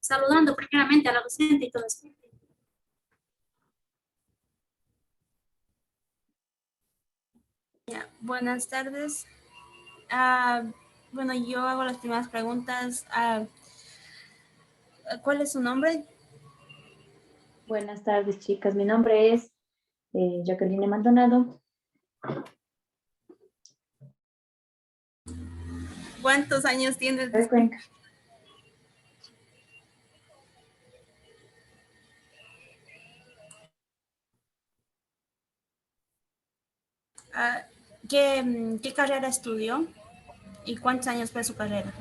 saludando primeramente a la docente y todo eso. Ya, buenas tardes. Bueno, yo hago las primeras preguntas. ¿Cuál es su nombre? Buenas tardes, chicas. Mi nombre es Jacqueline Maldonado. ¿Cuántos años tienes? De Cuenca. ¿Qué carrera estudió? ¿Y cuántos años fue su carrera?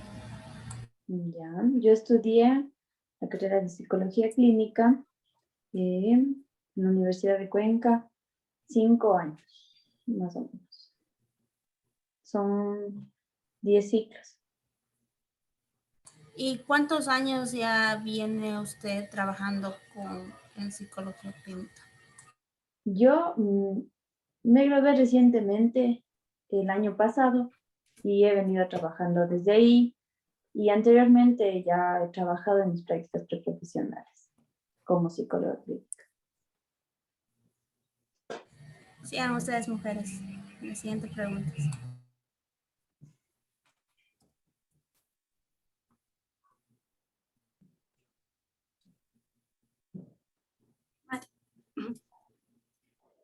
Ya, yo estudié la carrera de Psicología Clínica en la Universidad de Cuenca, 5 años, más o menos. Son 10 ciclos. ¿Y cuántos años ya viene usted trabajando en psicología clínica? Yo me gradué recientemente, el año pasado, y he venido trabajando desde ahí. Y anteriormente ya he trabajado en mis prácticas preprofesionales como psicóloga clínica. Sigan ustedes, mujeres. La siguiente pregunta.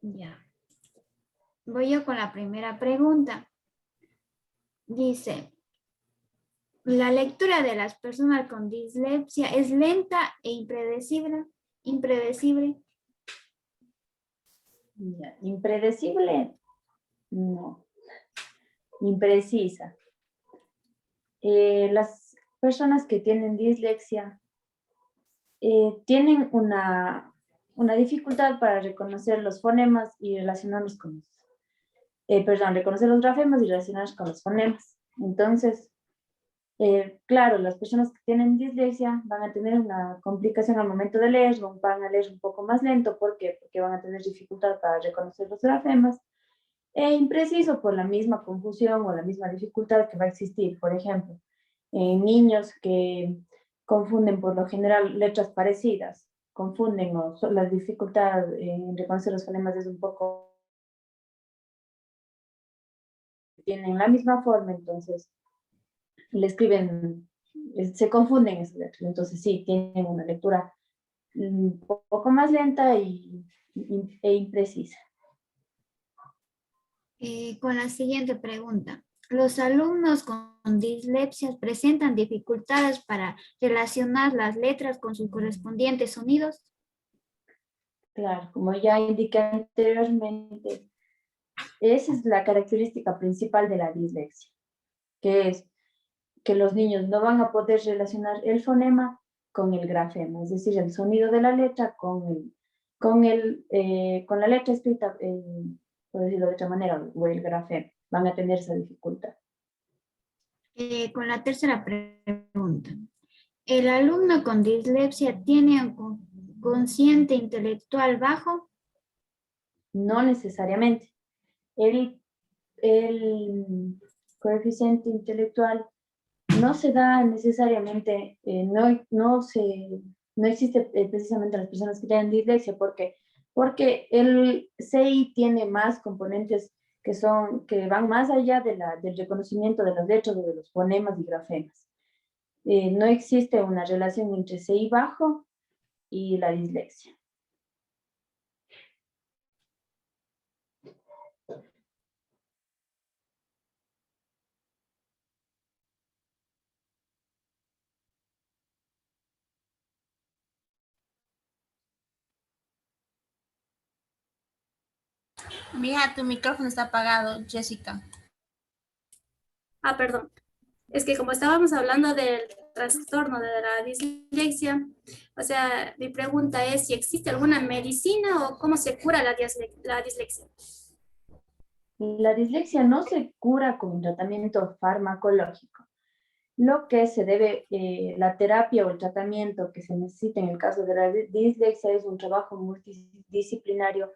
Ya. Voy yo con la primera pregunta. Dice, la lectura de las personas con dislexia es lenta e impredecible. Ya, impredecible, no. Imprecisa. Las personas que tienen dislexia tienen una dificultad para reconocer los fonemas y relacionarlos con reconocer los grafemas y relacionarlos con los fonemas. Entonces, claro, las personas que tienen dislexia van a tener una complicación al momento de leer, van a leer un poco más lento. ¿Por qué? Porque van a tener dificultad para reconocer los grafemas. E impreciso por la misma confusión o la misma dificultad que va a existir. Por ejemplo, en niños que confunden por lo general letras parecidas, confunden o la dificultad en reconocer los fonemas es un poco... tienen la misma forma, entonces le escriben, se confunden esas letras. Entonces sí, tienen una lectura un poco más lenta e imprecisa. Con la siguiente pregunta. ¿Los alumnos con dislexia presentan dificultades para relacionar las letras con sus correspondientes sonidos? Claro, como ya indiqué anteriormente, esa es la característica principal de la dislexia, que es que los niños no van a poder relacionar el fonema con el grafema, es decir, el sonido de la letra con la letra escrita, por decirlo de otra manera, o el grafema. Van a tener esa dificultad. Con la tercera pregunta. ¿El alumno con dislexia tiene un consciente intelectual bajo? No necesariamente. El coeficiente intelectual no se da necesariamente, no existe precisamente en las personas que tienen dislexia. ¿Por qué? Porque el CI tiene más componentes que van más allá del reconocimiento de las letras o de los fonemas y grafemas. No existe una relación entre CI bajo y la dislexia. Mija, tu micrófono está apagado, Jessica. Ah, perdón. Es que como estábamos hablando del trastorno de la dislexia, o sea, mi pregunta es si existe alguna medicina o cómo se cura la dislexia. La dislexia no se cura con un tratamiento farmacológico. Lo que se debe, la terapia o el tratamiento que se necesita en el caso de la dislexia es un trabajo multidisciplinario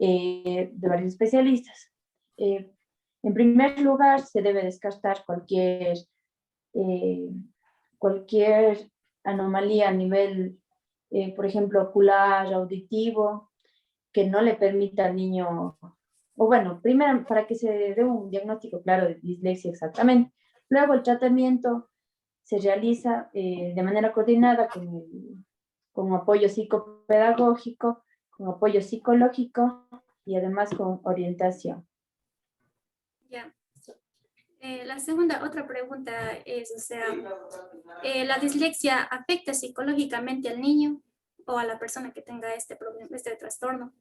de varios especialistas. En primer lugar, se debe descartar cualquier anomalía a nivel, por ejemplo, ocular, auditivo, que no le permita al niño, o bueno, primero para que se dé un diagnóstico claro de dislexia exactamente. Luego el tratamiento se realiza de manera coordinada con apoyo psicopedagógico, con apoyo psicológico y además con orientación. Ya. La segunda, otra pregunta es, o sea, ¿la dislexia afecta psicológicamente al niño o a la persona que tenga este problema, este trastorno?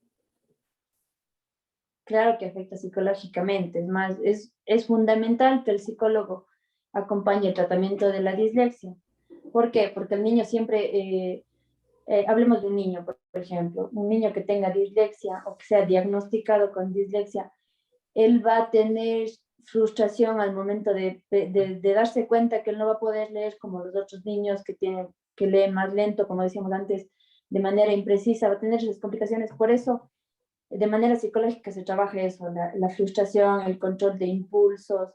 Claro que afecta psicológicamente, es más, es fundamental que el psicólogo acompañe el tratamiento de la dislexia. ¿Por qué? Porque el niño siempre, hablemos de un niño, por ejemplo, un niño que tenga dislexia o que sea diagnosticado con dislexia, él va a tener frustración al momento de darse cuenta que él no va a poder leer como los otros niños que leen más lento, como decíamos antes, de manera imprecisa, va a tener sus complicaciones. Por eso, de manera psicológica se trabaja eso, la frustración, el control de impulsos,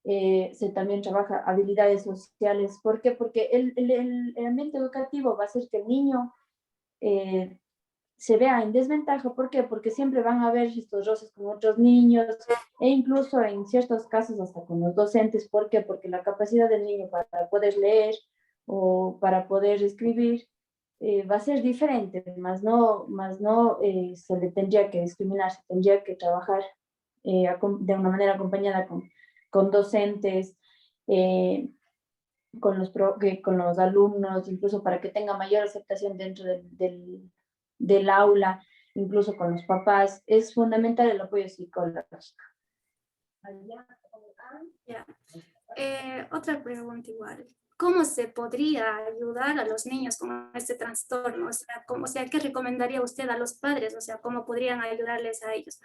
se también trabaja habilidades sociales. ¿Por qué? Porque el ambiente educativo va a hacer que el niño se vea en desventaja. ¿Por qué? Porque siempre van a haber estos roces con otros niños e incluso en ciertos casos hasta con los docentes. ¿Por qué? Porque la capacidad del niño para poder leer o para poder escribir va a ser diferente, más no se le tendría que discriminar, se tendría que trabajar de una manera acompañada con docentes, eh, con los alumnos, incluso para que tenga mayor aceptación dentro del aula, incluso con los papás. Es fundamental el apoyo psicológico. Ya. Otra pregunta igual. ¿Cómo se podría ayudar a los niños con este trastorno? O sea, ¿qué recomendaría usted a los padres? O sea, ¿cómo podrían ayudarles a ellos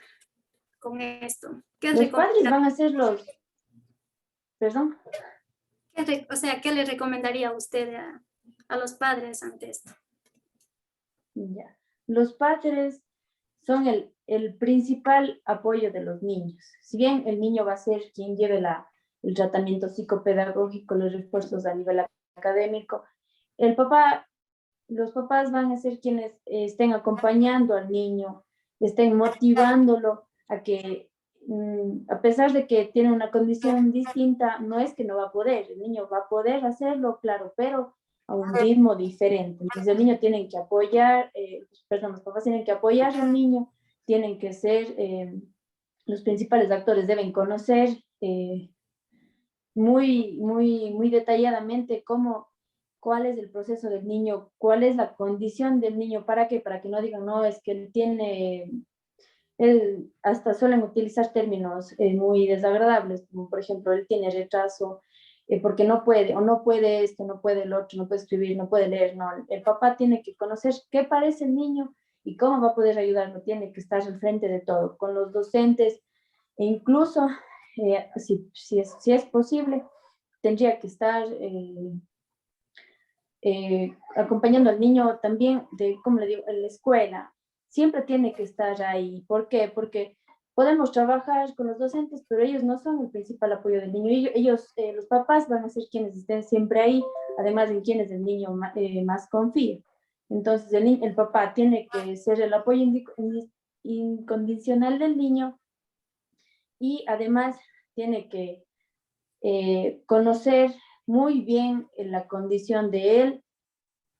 con esto? Los padres van a ser perdón. O sea, ¿qué le recomendaría usted a los padres ante esto? Ya. Los padres son el principal apoyo de los niños. Si bien el niño va a ser quien lleve el tratamiento psicopedagógico, los refuerzos a nivel académico, los papás van a ser quienes estén acompañando al niño, estén motivándolo a que, a pesar de que tiene una condición distinta, no es que no va a poder, el niño va a poder hacerlo, claro, pero a un ritmo diferente. Entonces el niño tiene que apoyar, los papás tienen que apoyar al niño, tienen que ser, los principales actores deben conocer muy detalladamente cuál es el proceso del niño, cuál es la condición del niño, ¿para qué? Para que no digan, no, es que él hasta suelen utilizar términos muy desagradables, como por ejemplo, él tiene retraso, porque no puede, o no puede esto, no puede el otro, no puede escribir, no puede leer, no. El papá tiene que conocer qué parece el niño y cómo va a poder ayudarlo, tiene que estar al frente de todo, con los docentes, e incluso, si es posible, tendría que estar acompañando al niño también como le digo, en la escuela. Siempre tiene que estar ahí. ¿Por qué? Porque podemos trabajar con los docentes, pero ellos no son el principal apoyo del niño. Los papás van a ser quienes estén siempre ahí, además en quienes el niño más confía. Entonces, el papá tiene que ser el apoyo incondicional del niño y además tiene que conocer muy bien la condición de él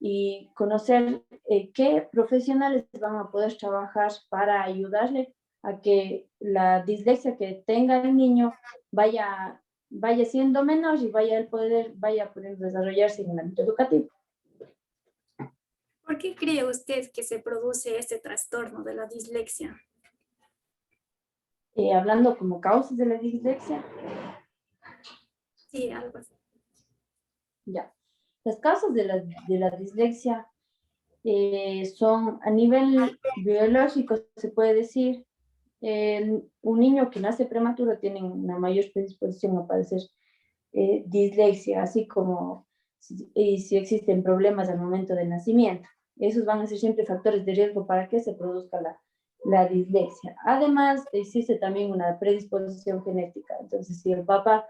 y conocer qué profesionales van a poder trabajar para ayudarle a que la dislexia que tenga el niño vaya siendo menor y vaya a poder desarrollarse en el ámbito educativo. ¿Por qué cree usted que se produce este trastorno de la dislexia? Hablando como causas de la dislexia. Sí, algo así. Ya. Las causas de la dislexia son a nivel biológico, se puede decir. Un niño que nace prematuro tiene una mayor predisposición a padecer dislexia, así como si existen problemas al momento del nacimiento. Esos van a ser siempre factores de riesgo para que se produzca la dislexia. Además, existe también una predisposición genética. Entonces, si el papá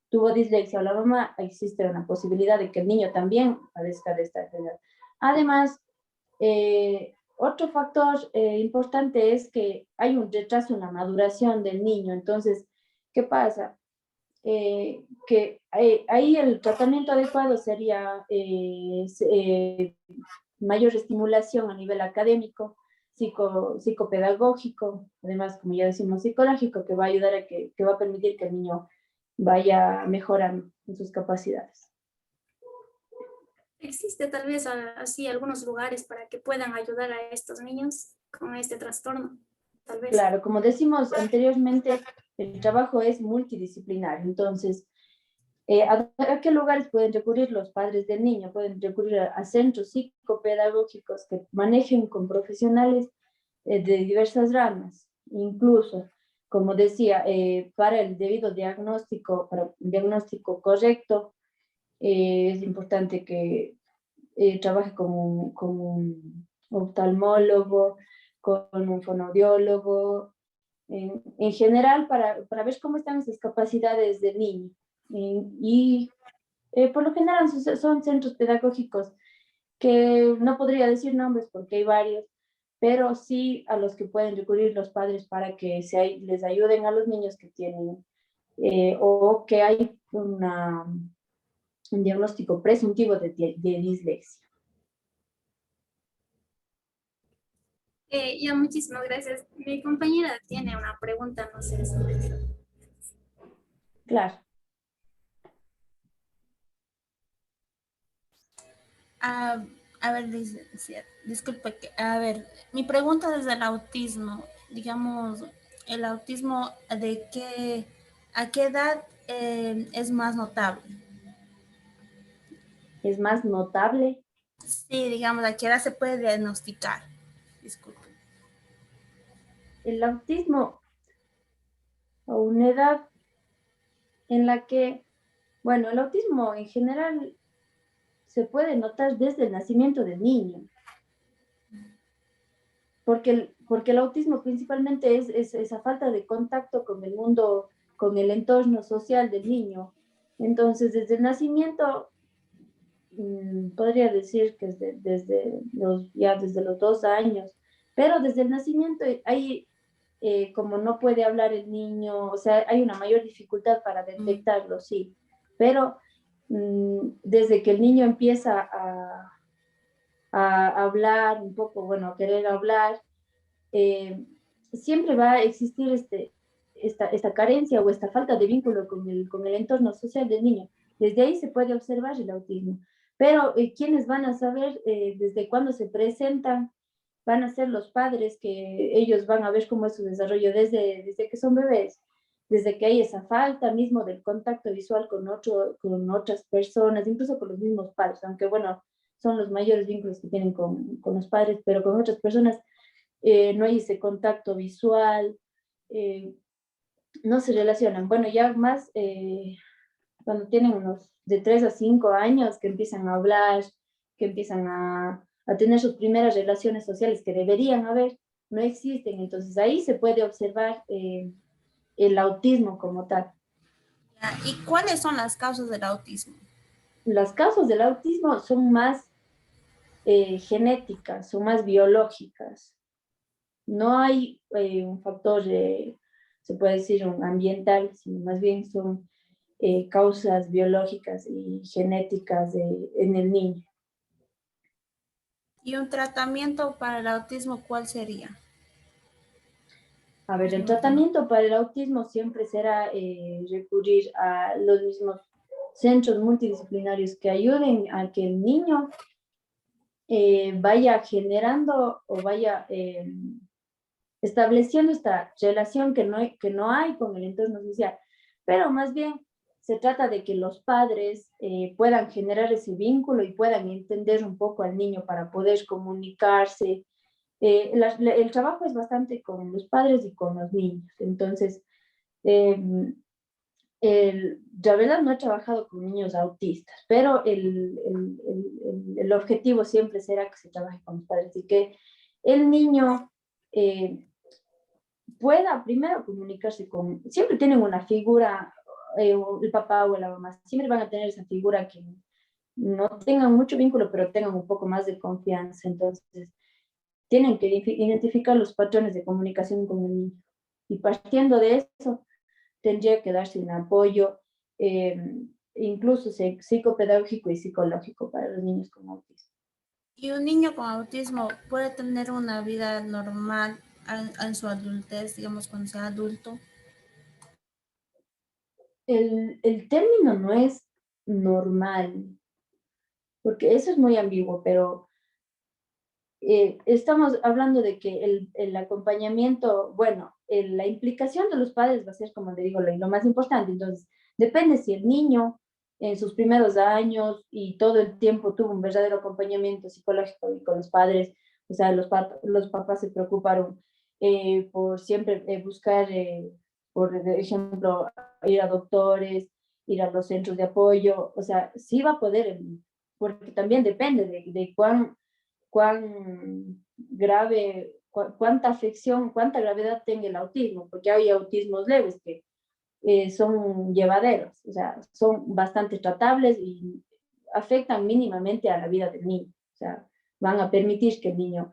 tuvo dislexia o la mamá, existe una posibilidad de que el niño también padezca de esta enfermedad. Además, otro factor importante es que hay un retraso en la maduración del niño. Entonces, ¿qué pasa? Ahí el tratamiento adecuado sería mayor estimulación a nivel académico, psicopedagógico, además, como ya decimos, psicológico, que va a ayudar a que va a permitir que el niño vaya mejorando en sus capacidades. ¿Existe tal vez así algunos lugares para que puedan ayudar a estos niños con este trastorno? Tal vez. Claro, como decimos anteriormente, el trabajo es multidisciplinario. Entonces, ¿a qué lugares pueden recurrir los padres del niño? Pueden recurrir a centros psicopedagógicos que manejen con profesionales de diversas ramas. Incluso, como decía, para el debido diagnóstico, para un diagnóstico correcto, es importante que trabaje con un oftalmólogo, con un fonoaudiólogo, en general para ver cómo están esas capacidades del niño. Y por lo general son centros pedagógicos que no podría decir nombres porque hay varios, pero sí a los que pueden recurrir los padres para que les ayuden a los niños que tienen o que hay un diagnóstico presuntivo de dislexia. Ya, muchísimas gracias. Mi compañera tiene una pregunta, no sé si... Claro. A ver, disculpe, a ver, mi pregunta es del autismo. Digamos, el autismo, ¿a qué edad es más notable? Es más notable. Sí, digamos, ¿a qué edad se puede diagnosticar? Disculpe. El autismo a una edad en la que, bueno, el autismo en general se puede notar desde el nacimiento del niño, porque el autismo principalmente es esa falta de contacto con el mundo, con el entorno social del niño. Entonces, desde el nacimiento, podría decir que desde los 2 años, pero desde el nacimiento hay, como no puede hablar el niño, o sea, hay una mayor dificultad para detectarlo, sí, pero desde que el niño empieza a hablar un poco, bueno, a querer hablar, siempre va a existir esta carencia o esta falta de vínculo con el entorno social del niño. Desde ahí se puede observar el autismo. Pero quienes van a saber desde cuándo se presentan van a ser los padres, que ellos van a ver cómo es su desarrollo desde que son bebés, desde que hay esa falta mismo del contacto visual con otras personas, incluso con los mismos padres, aunque bueno, son los mayores vínculos que tienen con los padres, pero con otras personas no hay ese contacto visual, no se relacionan. Bueno, ya más cuando tienen unos de 3 a 5 años que empiezan a hablar, que empiezan a tener sus primeras relaciones sociales que deberían haber, no existen. Entonces ahí se puede observar el autismo como tal. ¿Y cuáles son las causas del autismo? Las causas del autismo son más genéticas, son más biológicas. No hay un factor, se puede decir, un ambiental, sino más bien son causas biológicas y genéticas en el niño. ¿Y un tratamiento para el autismo cuál sería? A ver, el tratamiento para el autismo siempre será recurrir a los mismos centros multidisciplinarios que ayuden a que el niño vaya generando o vaya estableciendo esta relación que no hay con el entorno social, pero más bien se trata de que los padres puedan generar ese vínculo y puedan entender un poco al niño para poder comunicarse. El trabajo es bastante con los padres y con los niños, entonces la verdad no he trabajado con niños autistas, pero el objetivo siempre será que se trabaje con los padres y que el niño pueda primero comunicarse siempre tienen una figura el papá o la mamá siempre van a tener esa figura que no tengan mucho vínculo, pero tengan un poco más de confianza. Entonces, tienen que identificar los patrones de comunicación con el niño. Y partiendo de eso, tendría que darse un apoyo, incluso psicopedagógico y psicológico para los niños con autismo. ¿Y un niño con autismo puede tener una vida normal en su adultez, digamos, cuando sea adulto? El término no es normal, porque eso es muy ambiguo, pero estamos hablando de que el acompañamiento, bueno, la implicación de los padres va a ser, como le digo, lo más importante. Entonces, depende si el niño en sus primeros años y todo el tiempo tuvo un verdadero acompañamiento psicológico y con los padres, o sea, los papás se preocuparon por siempre buscar, por ejemplo, ir a doctores, ir a los centros de apoyo, o sea, sí va a poder, porque también depende de cuán grave, cuánta afección, cuánta gravedad tenga el autismo, porque hay autismos leves que son llevaderos, o sea, son bastante tratables y afectan mínimamente a la vida del niño, o sea, van a permitir que el niño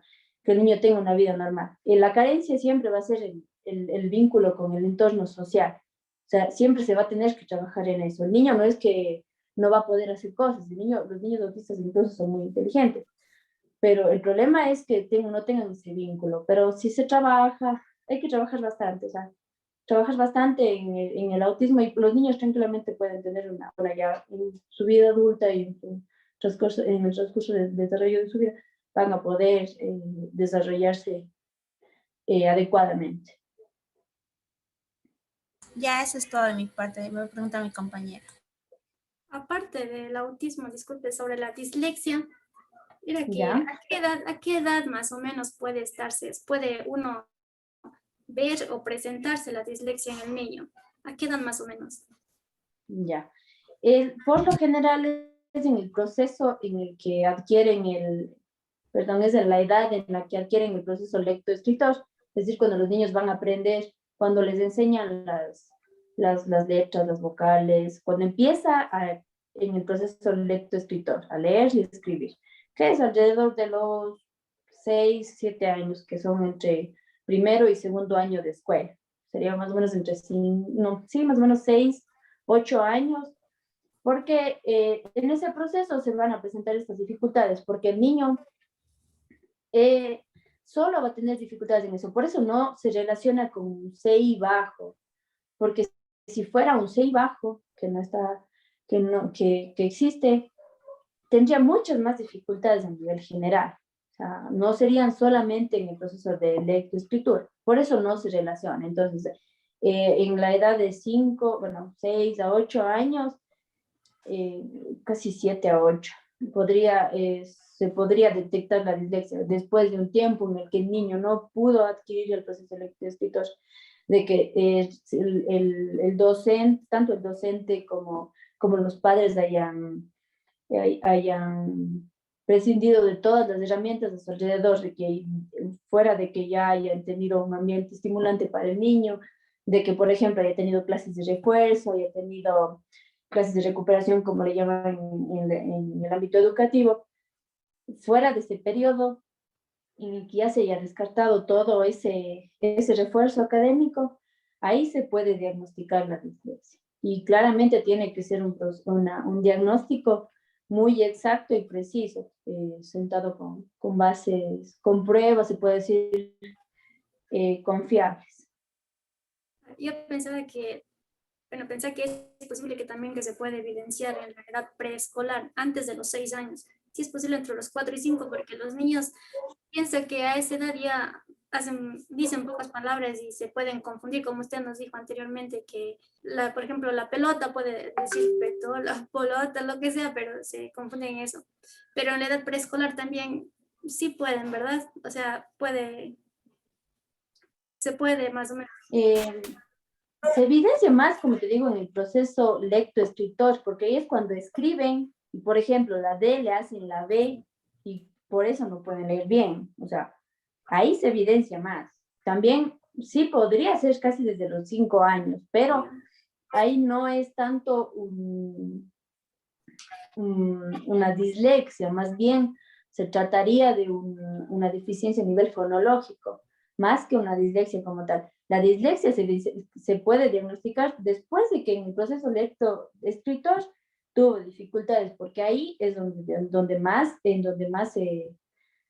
tenga una vida normal. La carencia siempre va a ser el vínculo con el entorno social, o sea, siempre se va a tener que trabajar en eso. El niño no es que no va a poder hacer cosas, los niños autistas incluso son muy inteligentes, pero el problema es que no tengan ese vínculo, pero si se trabaja, hay que trabajar bastante, o sea, trabajas bastante en el autismo y los niños tranquilamente pueden tener una ya en su vida adulta y en el transcurso del desarrollo de su vida van a poder desarrollarse adecuadamente. Ya eso es todo de mi parte. Me pregunta mi compañera. Aparte del autismo, disculpe, sobre la dislexia, mira que ¿Ya? a qué edad más o menos puede uno ver o presentarse la dislexia en el niño? ¿A qué edad más o menos? Ya. Por lo general es en el proceso en el que adquieren es en la edad en la que adquieren el proceso lectoescritor, es decir, cuando los niños van a aprender, cuando les enseñan las letras, las vocales, cuando en el proceso lectoescritor, a leer y escribir, que es alrededor de los 6, 7 años, que son entre primero y segundo año de escuela. Sería más o menos más o menos 6, 8 años, porque en ese proceso se van a presentar estas dificultades, porque el niño solo va a tener dificultades en eso. Por eso no se relaciona con un CI bajo, porque si fuera un CI bajo, que existe, tendría muchas más dificultades a nivel general. O sea, no serían solamente en el proceso de lectoescritura. Por eso no se relaciona. Entonces, en la edad de 6 a 8 años, casi 7 a 8, se podría detectar la dislexia después de un tiempo en el que el niño no pudo adquirir el proceso lectoescritor, de que el docente, tanto el docente como los padres hayan prescindido de todas las herramientas a su alrededor, de que fuera de que ya hayan tenido un ambiente estimulante para el niño, de que, por ejemplo, haya tenido clases de refuerzo, haya tenido clases de recuperación, como le llaman en el ámbito educativo, fuera de ese periodo en el que ya se haya descartado todo ese refuerzo académico, ahí se puede diagnosticar la dislexia. Y claramente tiene que ser un diagnóstico muy exacto y preciso, sentado con bases, con pruebas, se puede decir, confiables. Yo pensaba que pensé que es posible que se puede evidenciar en la edad preescolar, antes de los 6 años. Sí es posible entre los 4 y 5, porque los niños piensan que a esa edad ya dicen pocas palabras y se pueden confundir, como usted nos dijo anteriormente, que, por ejemplo, la pelota puede decir petola, polota, lo que sea, pero se confunden en eso. Pero en la edad preescolar también sí pueden, ¿verdad? O sea, se puede más o menos. Se evidencia más, como te digo, en el proceso lectoescritor, porque ahí es cuando escriben, y por ejemplo, la D le hacen la B, y por eso no pueden leer bien. O sea, ahí se evidencia más. También sí podría ser casi desde los 5 años, pero ahí no es tanto una dislexia, más bien se trataría de una deficiencia a nivel fonológico, más que una dislexia como tal. La dislexia se puede diagnosticar después de que en el proceso lecto-escritor tuvo dificultades, porque ahí es donde más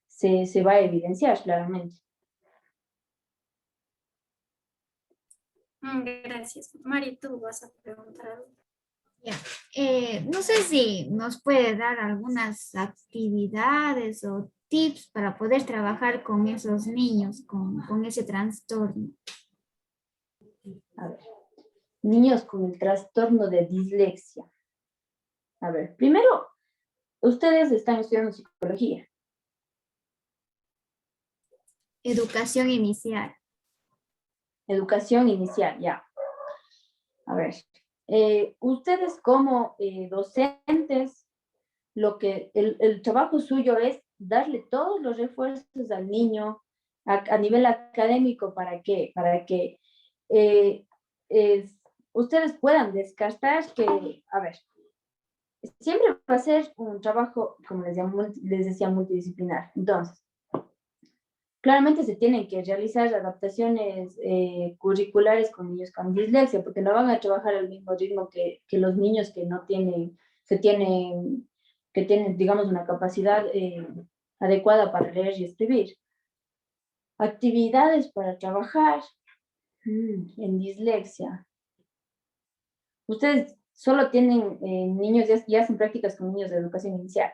se va a evidenciar claramente. Gracias. Mari, tú vas a preguntar algo. Ya. No sé si nos puede dar algunas actividades o tips para poder trabajar con esos niños con ese trastorno. A ver, niños con el trastorno de dislexia. A ver, primero, ustedes están estudiando psicología. Educación inicial. Educación inicial, ya. A ver, ustedes como docentes, el trabajo suyo es darle todos los refuerzos al niño a nivel académico para que eh, ustedes puedan descartar que, a ver, siempre va a ser un trabajo, como les decía, multidisciplinar. Entonces, claramente se tienen que realizar adaptaciones curriculares con niños con dislexia, porque no van a trabajar al mismo ritmo que los niños que no tienen, que tienen, digamos, una capacidad adecuada para leer y escribir. Actividades para trabajar en dislexia. Ustedes solo tienen niños, ya hacen prácticas con niños de educación inicial,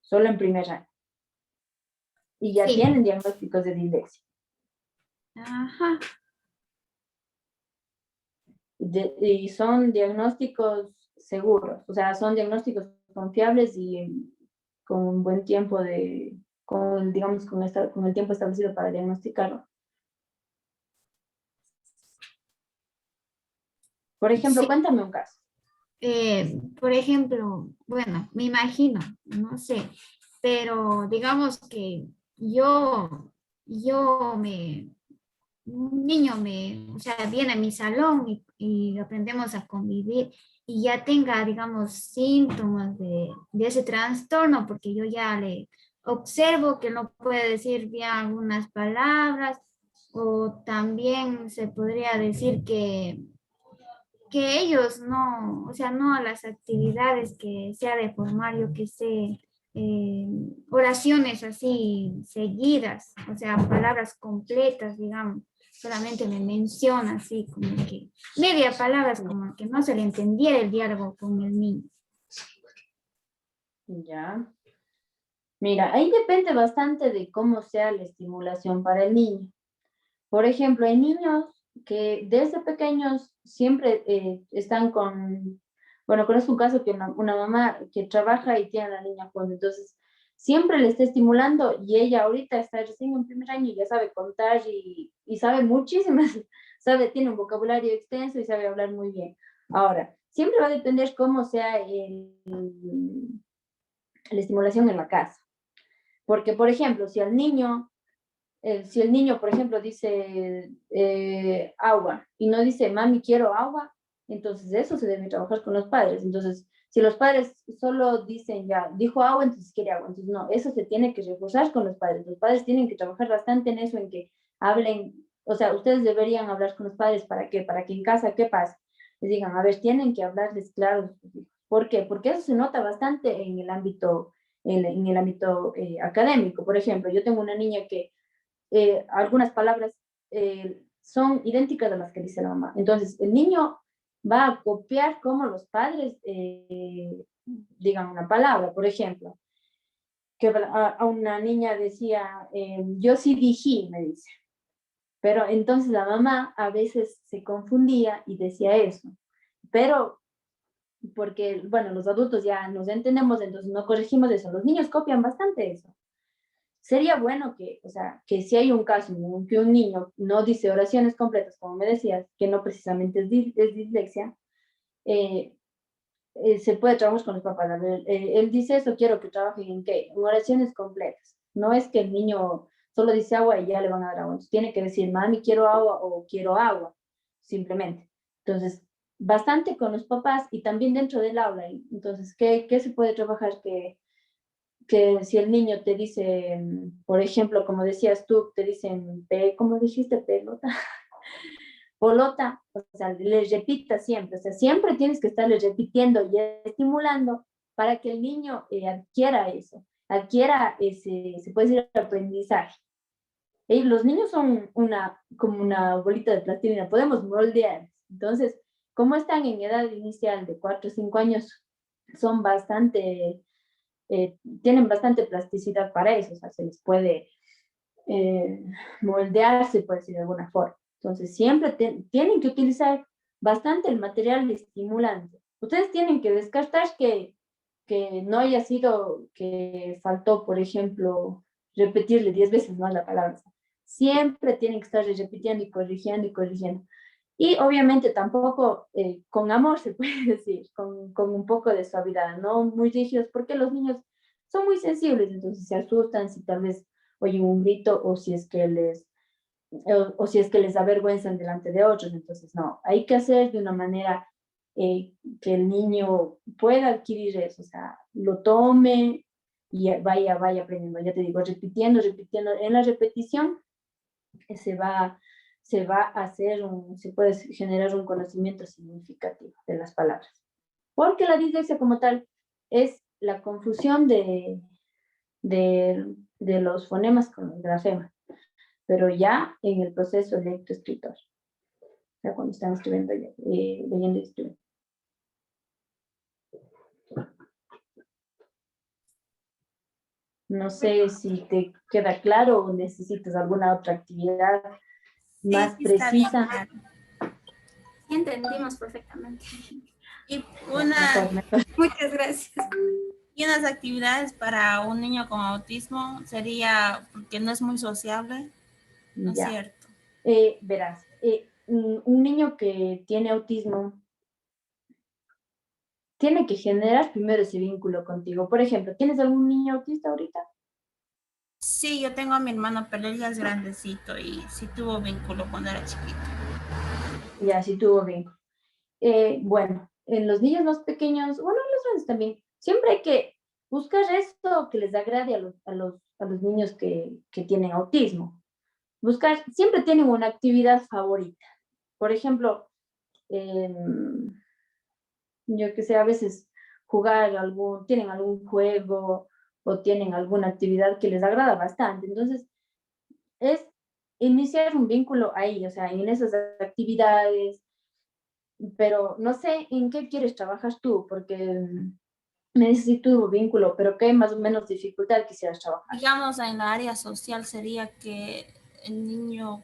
solo en primer año. Y ya Sí. tienen diagnósticos de dislexia. Ajá. Y son diagnósticos seguros, o sea, son diagnósticos confiables y con un buen tiempo digamos, con el tiempo establecido para diagnosticarlo. Por ejemplo, Sí. cuéntame un caso. Por ejemplo, bueno, me imagino, no sé, pero digamos que un niño o sea, viene a mi salón y aprendemos a convivir y ya tenga, digamos, síntomas de ese trastorno, porque yo ya le observo que no puede decir bien algunas palabras, o también se podría decir que ellos no, o sea, no a las actividades que sea de formar, yo que sé, oraciones así seguidas, o sea, palabras completas, digamos, solamente me menciona así como que media palabras como que no se le entendiera el diálogo con el niño. Ya. Mira, ahí depende bastante de cómo sea la estimulación para el niño. Por ejemplo, hay niños que desde pequeños siempre están bueno, conozco un caso que una mamá que trabaja y tiene a la niña joven, entonces siempre le está estimulando y ella ahorita está recién en primer año y ya sabe contar y sabe muchísimas, tiene un vocabulario extenso y sabe hablar muy bien. Ahora, siempre va a depender cómo sea la estimulación en la casa. Porque, por ejemplo, si el niño, por ejemplo, dice agua y no dice, mami, quiero agua, entonces eso se debe trabajar con los padres. Entonces, si los padres solo dicen, ya, dijo agua, entonces quiere agua. Entonces, no, eso se tiene que reforzar con los padres. Los padres tienen que trabajar bastante en eso, en que hablen, o sea, ustedes deberían hablar con los padres, ¿para qué? Para que en casa, ¿qué pasa? Les digan, a ver, tienen que hablarles claro. ¿Por qué? Porque eso se nota bastante en el ámbito, en el ámbito académico. Por ejemplo, yo tengo una niña que algunas palabras son idénticas a las que dice la mamá. Entonces, el niño va a copiar como los padres digan una palabra. Por ejemplo, que a una niña decía, yo sí dije, me dice. Pero entonces la mamá a veces se confundía y decía eso. Pero porque, bueno, los adultos ya nos entendemos, entonces no corregimos eso. Los niños copian bastante eso. Sería bueno que, o sea, que si hay un caso en que un niño no dice oraciones completas, como me decías, que no precisamente es dislexia, se puede trabajar con los papás. A ver, él dice eso, quiero que trabajen en qué, en oraciones completas. No es que el niño solo dice agua y ya le van a dar agua. Entonces, tiene que decir, mami, quiero agua o quiero agua, simplemente. Entonces, bastante con los papás y también dentro del aula. Entonces, ¿qué se puede trabajar? Que si el niño te dice, por ejemplo, como decías tú, te dicen, ¿cómo dijiste? Pelota. Polota, o sea, le repita siempre, o sea, siempre tienes que estarle repitiendo y estimulando para que el niño adquiera eso, adquiera ese, se puede decir, aprendizaje. Los niños son como una bolita de plastilina, podemos moldear. Entonces, como están en edad inicial de 4 o 5 años, son bastante, tienen bastante plasticidad para eso, o sea, se les puede moldear, se puede decir de alguna forma. Entonces, siempre tienen que utilizar bastante el material estimulante. Ustedes tienen que descartar que no haya sido que faltó, por ejemplo, repetirle 10 veces más la palabra. Siempre tienen que estar repitiendo y corrigiendo y corrigiendo. Y obviamente tampoco con amor se puede decir, con un poco de suavidad, no muy rígidos, porque los niños son muy sensibles, entonces se asustan si tal vez oyen un grito o si es que les da vergüenza delante de otros. Entonces, no, hay que hacer de una manera que el niño pueda adquirir eso, o sea, lo tome y vaya aprendiendo. Ya te digo, repitiendo. En la repetición se va a hacer se puede generar un conocimiento significativo de las palabras. Porque la dislexia como tal es la confusión de los fonemas con los grafemas, pero ya en el proceso lectoescritor, o sea, cuando están escribiendo, leyendo y escribiendo. No sé si te queda claro o necesitas alguna otra actividad más Sí, está bien precisa. claro. Sí, entendimos perfectamente. Y Mejor. Muchas gracias. y unas actividades para un niño con autismo sería, porque no es muy sociable, ¿no es Ya. cierto? Verás, un niño que tiene autismo tiene que generar primero ese vínculo contigo. Por ejemplo, ¿tienes algún niño autista ahorita? Sí, yo tengo a mi hermano, pero él ya es grandecito y sí tuvo vínculo cuando era chiquito. Ya, sí tuvo vínculo. Bueno, en los niños más pequeños, bueno, en los grandes también, siempre hay que buscar esto que les agrade a los niños que tienen autismo. Buscar, siempre tienen una actividad favorita. Por ejemplo, yo que sé, a veces tienen algún juego o tienen alguna actividad que les agrada bastante. Entonces, es iniciar un vínculo ahí, o sea, en esas actividades, pero no sé en qué quieres trabajar tú, porque me necesito un vínculo, pero qué más o menos dificultad quisieras trabajar. Digamos, en la área social sería que el niño,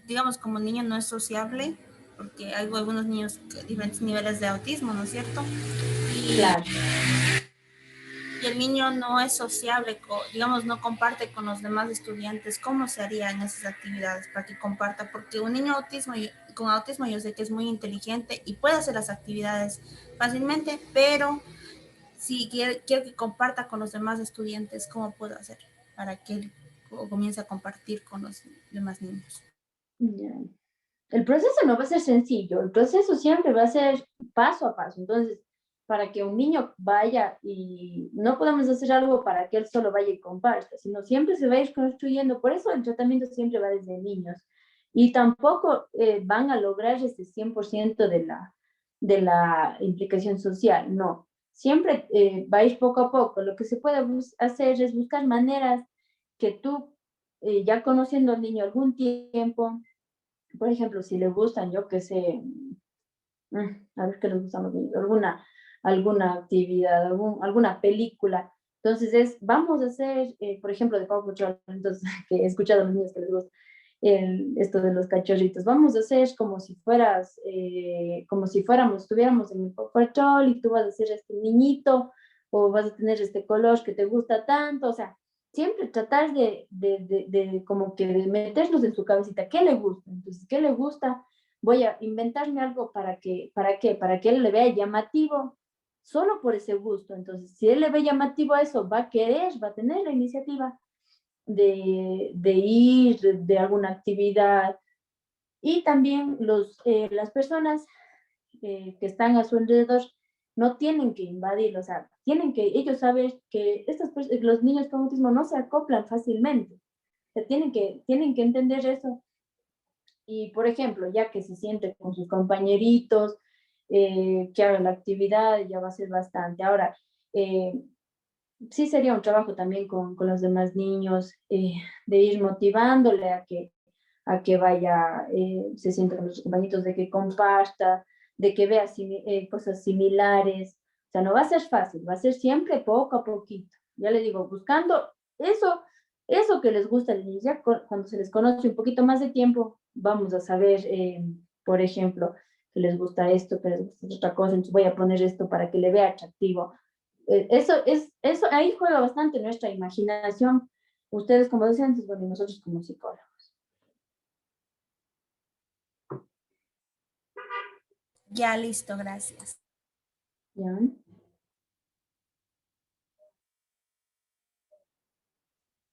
digamos, como niño no es sociable, porque hay algunos niños que diferentes niveles de autismo, ¿no es cierto? Claro. Y el niño no es sociable, digamos, no comparte con los demás estudiantes. ¿Cómo se haría en esas actividades para que comparta? Porque un niño con autismo yo sé que es muy inteligente y puede hacer las actividades fácilmente, pero si quiero que comparta con los demás estudiantes, ¿cómo puedo hacer para que él comience a compartir con los demás niños? Ya. El proceso no va a ser sencillo, el proceso siempre va a ser paso a paso. Entonces, para que un niño vaya y no podemos hacer algo para que él solo vaya y comparta, sino siempre se va a ir construyendo. Por eso el tratamiento siempre va desde niños. Y tampoco van a lograr ese 100% de la implicación social, no. Siempre va a ir poco a poco. Lo que se puede hacer es buscar maneras que tú, ya conociendo al niño algún tiempo, por ejemplo, si le gustan, yo qué sé, a ver qué les gustan los niños, alguna actividad, alguna película. Entonces vamos a hacer, por ejemplo, de Paw Patrol, entonces, que he escuchado a los niños que les gusta esto de los cachorritos. Vamos a hacer como si estuviéramos en el Paw Patrol y tú vas a ser este niñito o vas a tener este color que te gusta tanto, o sea, siempre tratar de como que de meternos en su cabecita, ¿qué le gusta? Entonces, ¿qué le gusta? Voy a inventarme algo ¿para que él le vea llamativo, solo por ese gusto. Entonces, si él le ve llamativo a eso, va a tener la iniciativa de ir de alguna actividad. Y también las personas que están a su alrededor no tienen que invadir, o sea, tienen que ellos saber que los niños con autismo no se acoplan fácilmente. O sea, tienen que entender eso. Y, por ejemplo, ya que se siente con sus compañeritos, que haga la actividad, ya va a ser bastante. Ahora, sí sería un trabajo también con los demás niños, de ir motivándole a que vaya, se sienta con los compañitos, de que comparta, de que vea cosas similares. O sea, no va a ser fácil, va a ser siempre poco a poquito. Ya le digo, buscando eso que les gusta al inicio. Ya cuando se les conoce un poquito más de tiempo, vamos a saber, por ejemplo, que les gusta esto, que les gusta otra cosa, entonces voy a poner esto para que le vea atractivo. Eso ahí juega bastante nuestra imaginación, ustedes como docentes, bueno, y nosotros como psicólogos. Ya, listo, gracias. ¿Ya?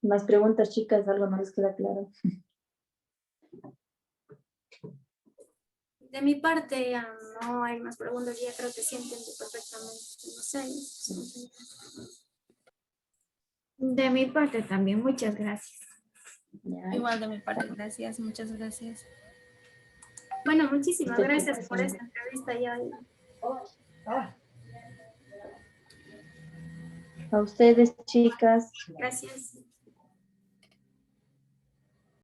Más preguntas, chicas, algo no les queda claro. De mi parte ya no hay más preguntas, ya creo que sí entendí perfectamente. No sé. De mi parte también, muchas gracias. ¿Ya? Igual de mi parte, gracias, muchas gracias. Bueno, muchísimas Listo, gracias chicas, por esta entrevista ya. A ustedes, chicas. Gracias.